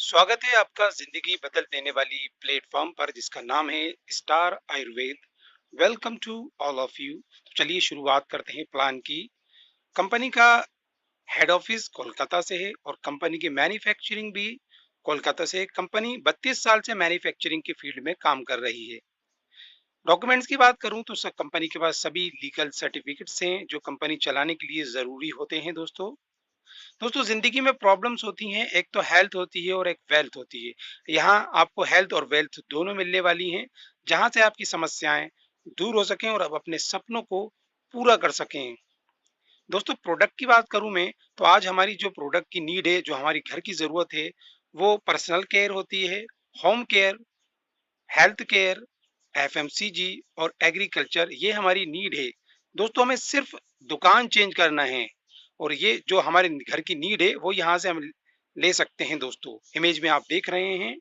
स्वागत है आपका जिंदगी बदल देने वाली प्लेटफॉर्म पर जिसका नाम है star Ayurveda. Welcome to all of you. चलिए शुरुआत करते हैं प्लान की। कंपनी का हेड ऑफिस कोलकाता से है और कंपनी की मैन्युफैक्चरिंग भी कोलकाता से है। कंपनी 32 साल से मैन्युफैक्चरिंग के फील्ड में काम कर रही है। डॉक्यूमेंट्स की बात करूं तो कंपनी के पास सभी लीगल सर्टिफिकेट्स हैं जो कंपनी चलाने के लिए जरूरी होते हैं। दोस्तों दोस्तों जिंदगी में प्रॉब्लम्स होती हैं, एक तो हेल्थ होती है और एक वेल्थ होती है। यहाँ आपको हेल्थ और वेल्थ दोनों मिलने वाली हैं, जहाँ से आपकी समस्याएं दूर हो सकें और आप अपने सपनों को पूरा कर सकें। दोस्तों प्रोडक्ट की बात करूं मैं, तो आज हमारी जो प्रोडक्ट की नीड है, जो हमारी घर की जरूरत है, वो पर्सनल केयर होती है, home care, health care, FMCG और एग्रीकल्चर, ये हमारी नीड है। दोस्तों हमें सिर्फ दुकान चेंज करना है और ये जो हमारे घर की नीड है वो यहाँ से हम ले सकते हैं। दोस्तों इमेज में आप देख रहे हैं,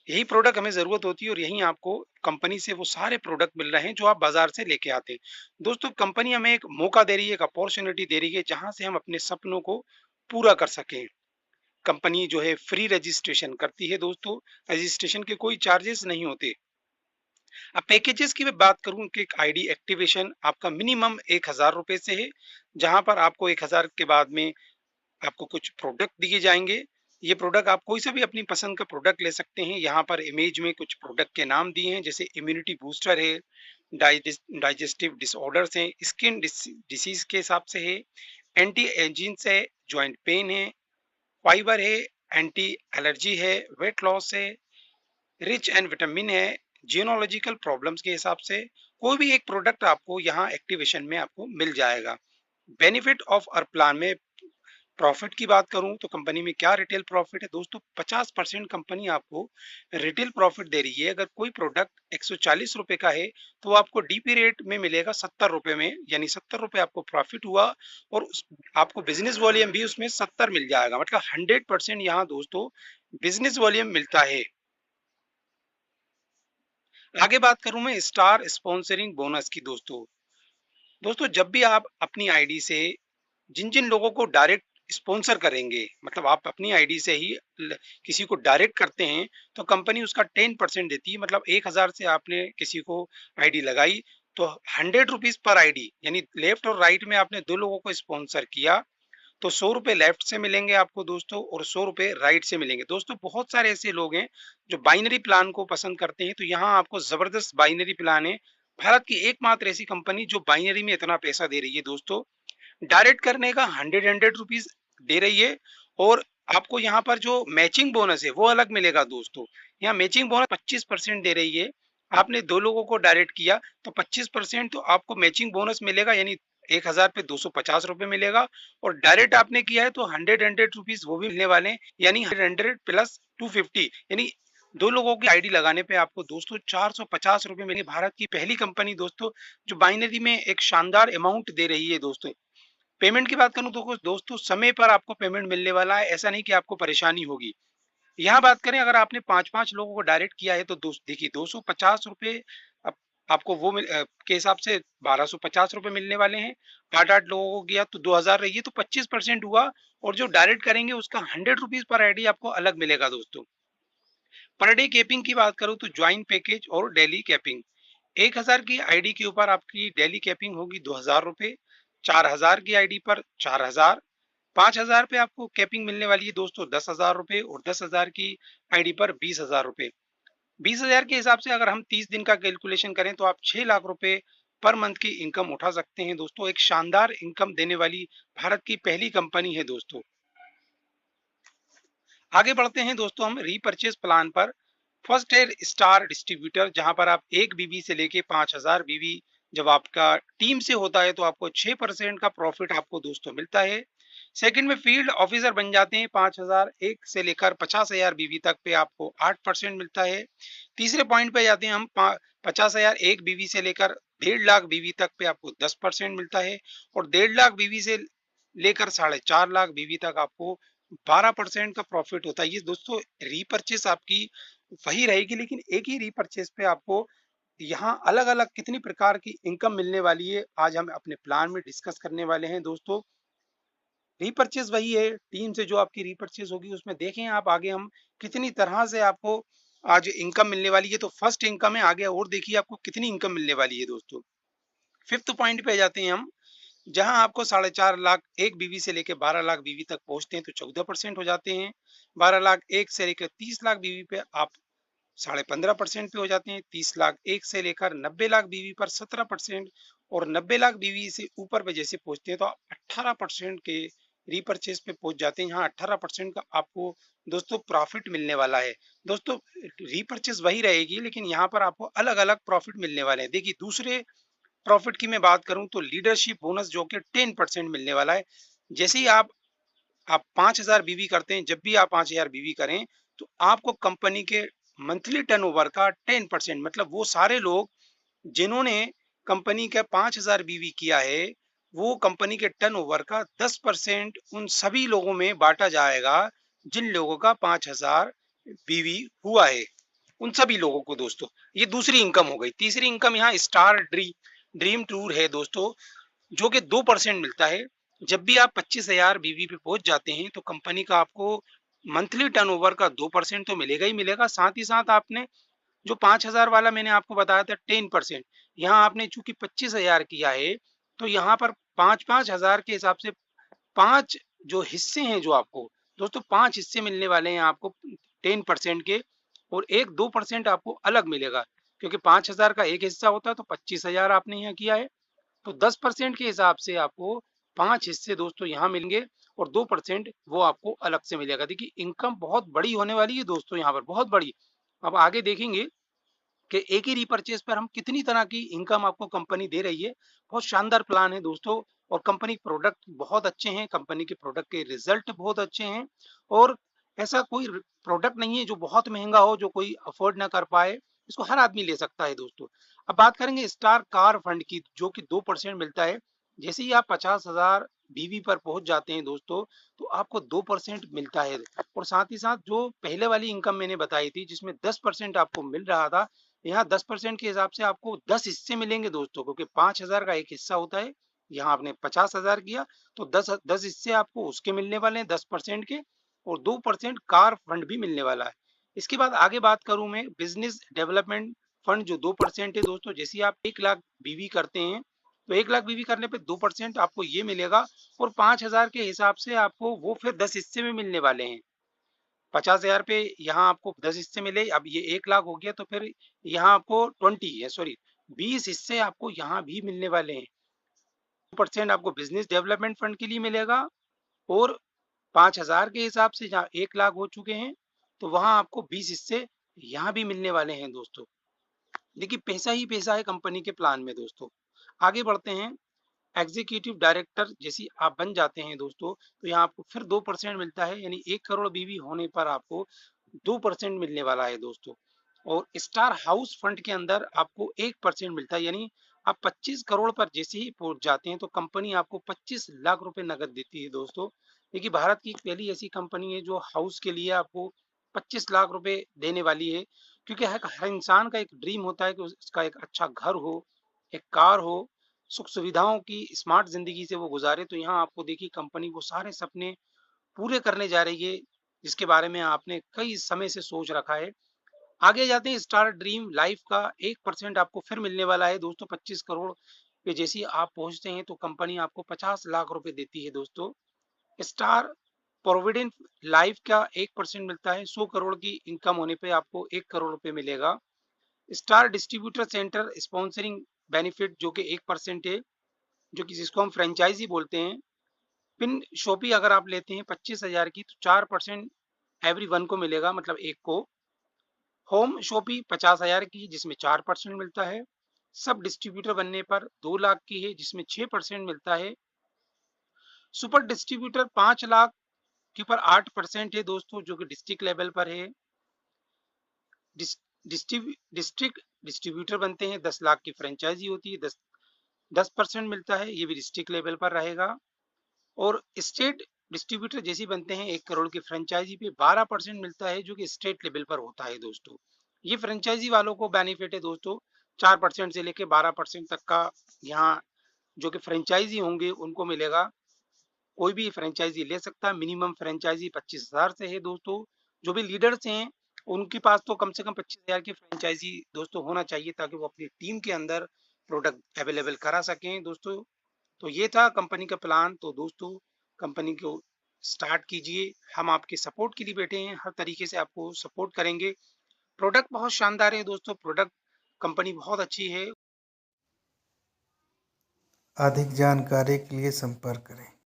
यही प्रोडक्ट हमें जरूरत होती है और यही आपको कंपनी से वो सारे प्रोडक्ट मिल रहे हैं जो आप बाजार से लेके आते हैं। दोस्तों कंपनी हमें एक मौका दे रही है, एक अपॉर्चुनिटी दे रही है जहां से हम अपने सपनों को पूरा कर सकें। कंपनी जो है फ्री रजिस्ट्रेशन करती है। दोस्तों रजिस्ट्रेशन के कोई चार्जेस नहीं होते। अब पैकेजेस की मैं बात करूं कि एक आईडी एक्टिवेशन आपका मिनिमम 1000 रुपए से है, जहां पर आपको 1000 के बाद में आपको कुछ प्रोडक्ट दिए जाएंगे। ये प्रोडक्ट आप कोई सा भी अपनी पसंद का प्रोडक्ट ले सकते हैं। यहाँ पर इमेज में कुछ प्रोडक्ट के नाम दिए हैं, जैसे इम्यूनिटी बूस्टर है, डाइजेस्टिव डिसऑर्डर्स हैं, स्किन डिसीज के हिसाब से है, एंटी एजिंग्स है, ज्वाइंट पेन है, फाइबर है, एंटी एलर्जी है, वेट लॉस है, रिच एंड विटामिन है, जियोलॉजिकल प्रॉब्लम्स के हिसाब से कोई भी एक प्रोडक्ट आपको यहाँ एक्टिवेशन में आपको मिल जाएगा। बेनिफिट ऑफ आवर प्लान में प्रॉफिट की बात करूं तो कंपनी में क्या रिटेल प्रॉफिट है। दोस्तों 50% कंपनी आपको रिटेल प्रॉफिट दे रही है। अगर कोई प्रोडक्ट 140 रुपए का है तो आपको डीपी रेट में मिलेगा 70 रुपए में, यानी 70 रुपए आपको प्रॉफिट हुआ और आपको बिजनेस वॉल्यूम भी उसमें 70 मिल जाएगा। मतलब 100% यहाँ दोस्तों बिजनेस वॉल्यूम मिलता है। आगे बात करूं मैं स्टार स्पॉन्सरिंग बोनस की। दोस्तों दोस्तों जब भी आप अपनी आईडी से जिन जिन लोगों को डायरेक्ट स्पॉन्सर करेंगे, मतलब आप अपनी आईडी से ही किसी को डायरेक्ट करते हैं, तो कंपनी उसका 10% देती है। मतलब 1000 से आपने किसी को आईडी लगाई तो 100 रुपीज पर आईडी, यानी लेफ्ट और राइट में आपने दो लोगों को स्पॉन्सर किया तो 100 रुपए लेफ्ट से मिलेंगे आपको दोस्तों और 100 रुपए राइट से मिलेंगे। दोस्तों बहुत सारे ऐसे लोग हैं जो बाइनरी प्लान को पसंद करते हैं, तो यहाँ आपको जबरदस्त बाइनरी प्लान है। भारत की एकमात्र ऐसी कंपनी जो बाइनरी में इतना पैसा दे रही है। दोस्तों डायरेक्ट करने का 100 रुपीज दे रही है और आपको यहाँ पर जो मैचिंग बोनस है वो अलग मिलेगा। दोस्तों यहाँ मैचिंग बोनस 25% दे रही है। आपने दो लोगों को डायरेक्ट किया तो 25% तो आपको मैचिंग बोनस मिलेगा, यानी 1000 पे 250 रुपए मिलेगा। और डायरेक्ट आपने किया है तो 100 रुपीज वो भी मिलने वाले हैं, यानी 100 प्लस 250, यानी दो लोगों की आईडी लगाने पे आपको दोस्तों 450 रुपए मिलेंगे। भारत की पहली कंपनी दोस्तों जो बाइनरी में एक शानदार अमाउंट दे रही है। दोस्तों पेमेंट की बात करूं तो कुछ दोस्तों समय पर आपको पेमेंट मिलने वाला है, ऐसा नहीं कि आपको परेशानी होगी। यहाँ बात करें अगर आपने 5-5 लोगों को डायरेक्ट किया है तो देखिए 250 रुपए आपको वो के हिसाब से 1250 रुपए मिलने वाले हैं। 8-8 लोगों को किया तो 2000 रही है, तो 25% हुआ। और जो डायरेक्ट करेंगे उसका 100 रुपीज पर आईडी आपको अलग मिलेगा। दोस्तों पर डे कैपिंग की बात करूं तो ज्वाइंट पैकेज और डेली कैपिंग, 1000 की आईडी के ऊपर आपकी डेली कैपिंग होगी 2000 रुपए, 4000 की आईडी पर 4000, 5000 पे आपको कैपिंग मिलने वाली है दोस्तों 10,000 रुपए और 10,000 की आईडी पर 20,000 रुपए। 20,000 के हिसाब से अगर हम 30 दिन का कैलकुलेशन करें तो आप 6 लाख रुपए पर मंथ की इनकम उठा सकते हैं। दोस्तों एक शानदार इनकम देने वाली भारत की पहली कंपनी है। दोस्तों आगे बढ़ते हैं दोस्तों हम रीपर्चेज प्लान पर। फर्स्ट है स्टार डिस्ट्रीब्यूटर, जहां पर आप 1 बीबी से लेके 5000 बीबी जब आपका टीम से होता है तो आपको 6% का प्रॉफिट आपको दोस्तों मिलता है। सेकंड में फील्ड ऑफिसर बन जाते हैं 5001 से लेकर 50,000 बीबी तक पे आपको 8% मिलता है। तीसरे पॉइंट पे जाते हैं हम 50,001 बीबी से लेकर 1.5 लाख बीबी तक पे आपको 10% मिलता है। और 1.5 लाख बीबी से लेकर 4.5 लाख बीबी तक आपको 12% का प्रॉफिट होता है। ये दोस्तों रीपर्चेस आपकी वही रहेगी, लेकिन एक ही रीपर्चेस पे आपको यहाँ अलग अलग कितनी प्रकार की इनकम मिलने वाली है आज हम अपने प्लान में डिस्कस करने वाले हैं। दोस्तों रीपरचेज वही है, टीम से जो आपकी रीपरचेज होगी उसमें देखें आप आगे हम कितनी तरह से आपको आज इनकम मिलने वाली है। तो फर्स्ट इनकम है, आगे और देखिए आपको कितनी इनकम मिलने वाली है दोस्तों। फिफ्थ पॉइंट पे आ जाते हैं हम, जहां आपको 4.5 लाख एक बीवी से लेकर 12 लाख बीवी तक पहुंचते हैं तो 14% हो जाते हैं। 12 लाख एक से लेकर 30 लाख बीवी पे आप 15.5% पे हो जाते हैं। 30 लाख एक से लेकर 90 लाख बीवी पर 17%, और 90 लाख बीवी से ऊपर पे जैसे पहुंचते हैं तो आप 18% के रीपरचेज पे पहुंच जाते हैं। यहाँ 18% का आपको दोस्तों प्रॉफिट मिलने वाला है। दोस्तों रीपरचेज वही रहेगी, लेकिन यहाँ पर आपको अलग अलग प्रॉफिट मिलने वाले हैं। देखिए दूसरे प्रॉफिट की मैं बात करूं तो लीडरशिप बोनस जो कि 10% मिलने वाला है। जैसे ही आप 5,000 बीवी करते हैं, जब भी आप 5,000 बीवी करें तो आपको कंपनी के मंथली टर्नओवर का 10%, मतलब वो सारे लोग जिन्होंने कंपनी का 5,000 बीवी किया है, वो कंपनी के टर्नओवर का 10% उन सभी लोगों में बांटा जाएगा जिन लोगों का 5,000 बीवी हुआ है, उन सभी लोगों को दोस्तों। ये दूसरी इनकम हो गई। तीसरी इनकम यहाँ स्टार ड्रीम टूर है दोस्तों, जो कि 2% मिलता है। जब भी आप 25,000 बीवी पे पहुंच जाते हैं तो कंपनी का आपको मंथली टर्नओवर का 2% तो मिलेगा ही मिलेगा, साथ ही साथ आपने जो 5,000 वाला मैंने आपको बताया था 10%, यहाँ आपने चूंकि 25,000 किया है तो यहाँ पर 5,000 के हिसाब से 5 जो हिस्से हैं, जो आपको दोस्तों 5 हिस्से मिलने वाले हैं आपको 10% के, और एक 2% आपको अलग मिलेगा, क्योंकि 5,000 का एक हिस्सा होता है तो 25,000 आपने यहाँ किया है, तो 10% के हिसाब से आपको 5 हिस्से दोस्तों यहाँ मिलेंगे, और 2% वो आपको अलग से मिलेगा। देखिए इनकम बहुत बड़ी होने वाली है दोस्तों, यहाँ पर बहुत बड़ी। अब आगे देखेंगे कि एक ही रिपर्चेज पर हम कितनी तरह की इनकम आपको कंपनी दे रही है। बहुत शानदार प्लान है दोस्तों, और कंपनी प्रोडक्ट बहुत अच्छे हैं, कंपनी के प्रोडक्ट के रिजल्ट बहुत अच्छे हैं, और ऐसा कोई प्रोडक्ट नहीं है जो बहुत महंगा हो जो कोई अफोर्ड ना कर पाए, इसको हर आदमी ले सकता है दोस्तों। अब बात करेंगे स्टार कार फंड की, जो कि 2% मिलता है। जैसे ही आप 50,000 बीवी पर पहुंच जाते हैं दोस्तों तो आपको 2% मिलता है, और साथ ही साथ जो पहले वाली इनकम मैंने बताई थी जिसमें 10% आपको मिल रहा था, यहाँ 10% के हिसाब से आपको 10 हिस्से मिलेंगे दोस्तों, क्योंकि 5,000 का एक हिस्सा होता है। यहाँ आपने 50,000 किया तो 10 हिस्से आपको उसके मिलने वाले हैं 10% के, और 2% कार फंड भी मिलने वाला है। इसके बाद आगे बात करूं मैं बिजनेस डेवलपमेंट फंड, जो 2% है दोस्तों। जैसे आप 1 लाख बीवी करते हैं तो 1 लाख बीवी करने पे 2% आपको ये मिलेगा, और 5,000 के हिसाब से आपको वो फिर 10 हिस्से में मिलने वाले हैं। 50,000 पे यहाँ आपको 10 हिस्से मिले, अब ये 1 लाख हो गया तो फिर यहाँ आपको 20 हिस्से आपको यहाँ भी मिलने वाले हैं। 2% आपको बिजनेस डेवलपमेंट फंड के लिए मिलेगा, और 5,000 के हिसाब से जहाँ 1 लाख हो चुके हैं तो वहां आपको 20 हिस्से यहाँ भी मिलने वाले हैं दोस्तों। देखिए पैसा ही पैसा है कंपनी के प्लान में दोस्तों। आगे बढ़ते हैं, एग्जीक्यूटिव डायरेक्टर जैसी आप बन जाते हैं दोस्तों तो यहाँ आपको फिर 2% मिलता है, यानी 1 करोड़ बीवी होने पर आपको 2% मिलने वाला है दोस्तों। और स्टार हाउस फंड के अंदर आपको 1% मिलता है, यानी आप 25 करोड़ पर जैसे ही पहुंच जाते हैं तो कंपनी आपको 25 लाख रुपए नगद देती है दोस्तों। देखिए भारत की पहली ऐसी कंपनी है जो हाउस के लिए आपको 25 लाख रुपए देने वाली है, क्योंकि हर इंसान का एक ड्रीम होता है कि उसका एक अच्छा घर हो, एक कार हो, सुख सुविधाओं की स्मार्ट जिंदगी से वो गुजारे। तो यहाँ आपको देखिए कंपनी वो सारे सपने पूरे करने जा रही है जिसके बारे में आपने कई समय से सोच रखा है। आगे जाते हैं, स्टार ड्रीम लाइफ का 1% आपको फिर मिलने वाला है दोस्तों। 25 करोड़ पे जैसे ही आप पहुंचते हैं तो कंपनी आपको 50 लाख रुपए देती है दोस्तों। स्टार प्रोविडेंट लाइफ का 1% मिलता है, 100 करोड़ की इनकम होने पे आपको 1 करोड़ रुपए मिलेगा। Star distributor centre sponsoring benefit जो कि 1% है, जो कि जिसको हम फ्रेंचाइजी बोलते हैं। पिन शॉपी अगर आप लेते हैं 25,000 की तो 4% एवरी वन को मिलेगा, मतलब एक को। होम शॉपी 50,000 की जिसमें 4% मिलता है। सब डिस्ट्रीब्यूटर बनने पर 2 लाख की है जिसमें 6% मिलता है। सुपर डिस्ट्रीब्यूटर 5 लाख के ऊपर 8% है दोस्तों, जो कि डिस्ट्रिक्ट लेवल पर है। डिस्ट्रिक्ट डिस्ट्रीब्यूटर बनते हैं 10 लाख की फ्रेंचाइजी होती है, 10% मिलता है, ये भी डिस्ट्रिक्ट लेवल पर रहेगा। और स्टेट डिस्ट्रीब्यूटर जैसे बनते हैं 1 करोड़ की फ्रेंचाइजी पे 12% मिलता है, जो कि स्टेट लेवल पर होता है दोस्तों। ये फ्रेंचाइजी वालों को बेनिफिट है दोस्तों, 4% से लेके 12% तक का यहाँ जो कि फ्रेंचाइजी होंगे उनको मिलेगा। कोई भी फ्रेंचाइज़ी ले सकता है। मिनिमम फ्रेंचाइज़ी 25,000 से है दोस्तों। जो भी लीडर्स हैं, उनके पास तो कम से कम 25,000 की फ्रेंचाइज़ी दोस्तों होना चाहिए, ताकि वो अपनी टीम के अंदर प्रोडक्ट अवेलेबल करा सकें दोस्तों। तो ये था कंपनी का प्लान। तो दोस्तों, कंपनी को स्टार्ट कीजिए। हम आपके सपोर्ट के लिए बैठे हैं, हर तरीके से आपको सपोर्ट करेंगे। प्रोडक्ट बहुत शानदार है दोस्तों, प्रोडक्ट कंपनी बहुत अच्छी है। अधिक जानकारी के लिए संपर्क करें।